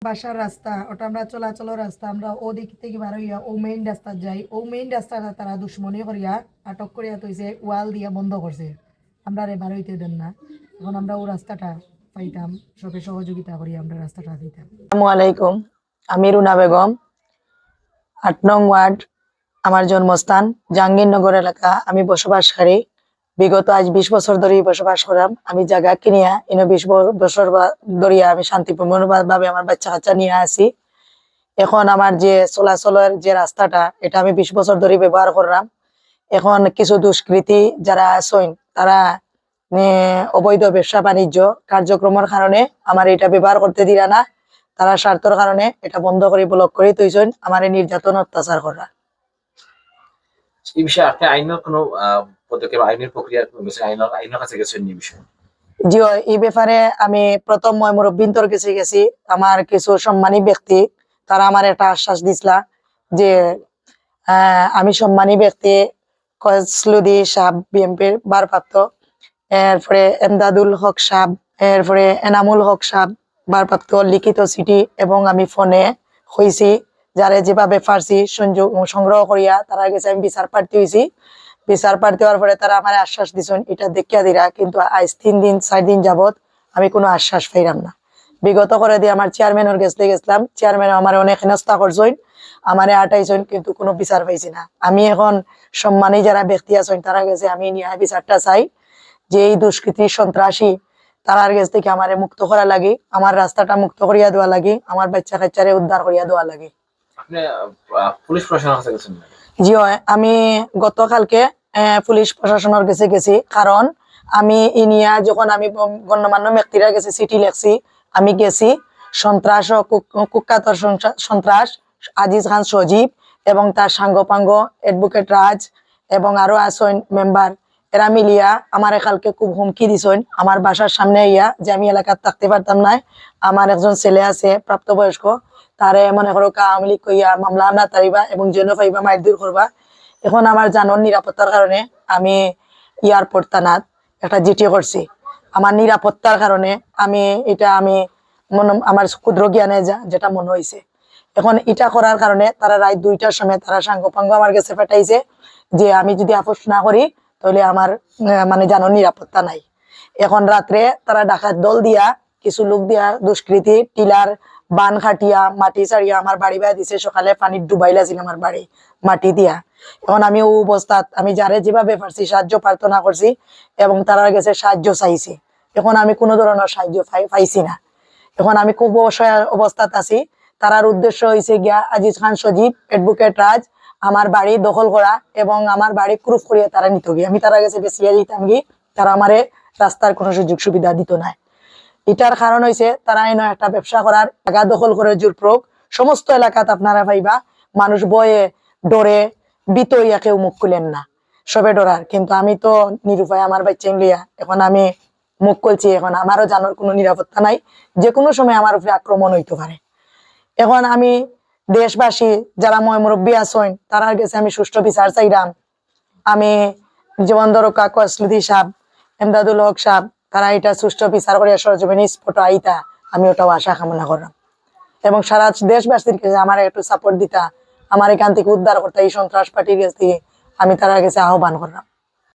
বাসার রাস্তা ওটা আমরা চলাচলের রাস্তা আমরা ওদিক থেকে বার হইয়া ও মেইন রাস্তা যাই ও মেইন রাস্তাটা তারা দুশ্মনী করিয়া আটক করিয়া তৈছে ওয়াল দিয়া বন্ধ করছে আমরা রে বার হইতে দেন না এখন আমরা ও রাস্তাটা পাইতাম সবে সহযোগিতা করি আমরা রাস্তাটা দিতাম। আসসালামু আলাইকুম, আমি রুনা বেগম, ৮ নং ওয়ার্ড আমার জন্মস্থান জাহাঙ্গীরনগর এলাকা। আমি বসবাসকারী, বিগত আজ ২০ বছর ধরে বসবাস করাম। আমি জায়গা কিনিয়া ২০ বছর ধরিয়া আমি শান্তিপূর্ণ ভাবে আমার বাচ্চা কাচ্চা নিয়ে আসি। এখন আমার যে চলাচলের যে রাস্তাটা এটা আমি ২০ বছর ধরে ব্যবহার করলাম। এখন কিছু দুষ্কৃতী যারা আছেন তারা অবৈধ ব্যবসা বাণিজ্য কার্যক্রমের কারণে আমার এটা ব্যবহার করতে দিলা না। তারা স্বার্থের কারণে এটা বন্ধ করে ব্লক করে তৈছেন আমার নির্যাতন অত্যাচার করা। এই বিষয়ে আপনি আইনের কোনো পদক্ষেপ আইনের প্রক্রিয়া আইনের কাছে গেছেন এই বিষয়ে? জি, এই ব্যাপারে আমি প্রথম মুরব্বীর কাছে গেছি। আমার কিছু সম্মানী ব্যক্তি তারা আমার একটা আশ্বাস দিছিলা যে আমি সম্মানী ব্যক্তি কসলুদি সাহেব বিএনপির ভারপ্রাপ্ত, এরপরে এমদাদুল হক সাহেব, এরপরে এনামুল হক সাহেব ভারপ্রাপ্ত লিখিত চিঠি এবং আমি ফোনে হয়েছি যারা যেভাবে পারছি সংগ্রহ করিয়া তারা গেছে আমি বিচার প্রার্থী হয়েছি। বিচার প্রার্থী হওয়ার পরে তারা আমার আশ্বাস দিচ্ছেন এটা দেখিয়া দিরা, কিন্তু আজ 3 দিন যাবত আমি কোনো আশ্বাস পাইলাম না। বিগত করে দিয়ে আমার চেয়ারম্যানের কাছে গেছিলাম, চেয়ারম্যান আমার অনেক হেনস্থা করছেন, আমারে আটাইছেন, কিন্তু কোনো বিচার পাইছি না। আমি এখন সম্মানী যারা ব্যক্তি আছেন তারা গেছে আমি ন্যায় বিচারটা চাই যে এই দুষ্কৃতি সন্ত্রাসী তারার কাছ থেকে আমারে মুক্ত করা লাগে, আমার রাস্তাটা মুক্ত করিয়া দেওয়া লাগে, আমার বাচ্চা কাচ্চারে উদ্ধার করিয়া দেওয়া লাগে। আপনি পুলিশ প্রশাসনের কাছে গেছেন? জি, আমি গতকালকে পুলিশ প্রশাসনের কাছে গেছি, কারণ আমি ইনিয়া যখন আমি গণ্যমান্য ব্যক্তিরা গেছি চিঠি লেখছি, আমি গেছি সন্ত্রাস ও কুখ্যাত সন্ত্রাস আজিজ খান সজীব এবং তার সাঙ্গপাঙ্গ অ্যাডভোকেট রাজ এবং আরো আছেন মেম্বার, এরা মিলিয়া আমার কালকে খুব হুমকি দিছেন আমার বাসার সামনে ইয়া যে আমি এলাকার থাকতে পারতাম না। আমার একজন ছেলে আছে প্রাপ্তবয়স্ক, তারে মনে করো আওয়ামী লীগ কইয়া মামলা আমরা তারিবা এবং জেনে পাইবা মাইর দূর করবা। এখন আমার জানন নিরাপত্তার কারণে আমি এয়ারপোর্ট থানাত একটা জিটি করছি। আমার নিরাপত্তার কারণে আমি আমার ক্ষুদ্র জ্ঞানে যেটা মনে হয়েছে, এখন এটা করার কারণে তারা রাত 2টার সময় তারা সাঙ্গপাঙ্গ আমার কাছে পাঠাইছে যে আমি যদি আপোষ না করি তাহলে আমার মানে জানন নিরাপত্তা নাই। এখন রাত্রে তারা ডাকাত দল দিয়া কিছু লোক দিয়া দুষ্কৃতি টিলার বান খাটিয়া মাটি চাড়িয়া আমার বাড়ি বাইরে দিছে, সকালে পানির ডুবাইলা ছিল আমার বাড়ি মাটি দিয়া। এখন আমি ও অবস্থাত আমি যারে যেভাবে পারছি সাহায্য প্রার্থনা করছি এবং তারা গেছে সাহায্য চাইছি, এখন আমি কোনো ধরনের সাহায্য পাইছি না। এখন আমি খুব অসহায় অবস্থাত আছি। তারার উদ্দেশ্য হয়েছে গিয়া আজিজ খান সজীব অ্যাডভোকেট রাজ আমার বাড়ি দখল করা এবং আমার বাড়ি প্রুফ করিয়া তারা নিত গিয়ে আমি তারা গেছে বেশিয়া দিতাম গিয়ে তারা আমারে রাস্তার কোনো সুযোগ সুবিধা দিত না। এটার কারণ হয়েছে তারা এনে একটা ব্যবসা করার জায়গা দখল করে জোর প্রয়োগ সমস্ত এলাকাত আপনারা পাইবা। মানুষ বয়ে ডরে বিতইয়া কেউ মুখ খুলেন না, সবে ডরার, কিন্তু আমি তো নিরুপায় আমার বাচ্চা লিয়া এখন আমি মুখ খুলছি। এখন আমারও জানার কোনো নিরাপত্তা নাই, যে কোনো সময় আমার উপরে আক্রমণ হইতে পারে। এখন আমি দেশবাসী যারা মুরব্বী আছেন তারার কাছে আমি সুষ্ঠু বিচার চাইলাম। আমি যেমন ধরো কাকসলুদি সাহেব এমদাদুল হক সাহেব তারা এটা সুষ্ঠু বিচার করে সরজমিনে স্পট আইতা, আমি ওটাও আশা কামনা করলাম এবং সারা দেশবাসীর কাছে আমার একটু সাপোর্ট দিতা, আমার এখান থেকে উদ্ধার করতে এই সন্ত্রাস পার্টির কাছ থেকে আমি তারা কাছে আহ্বান করলাম।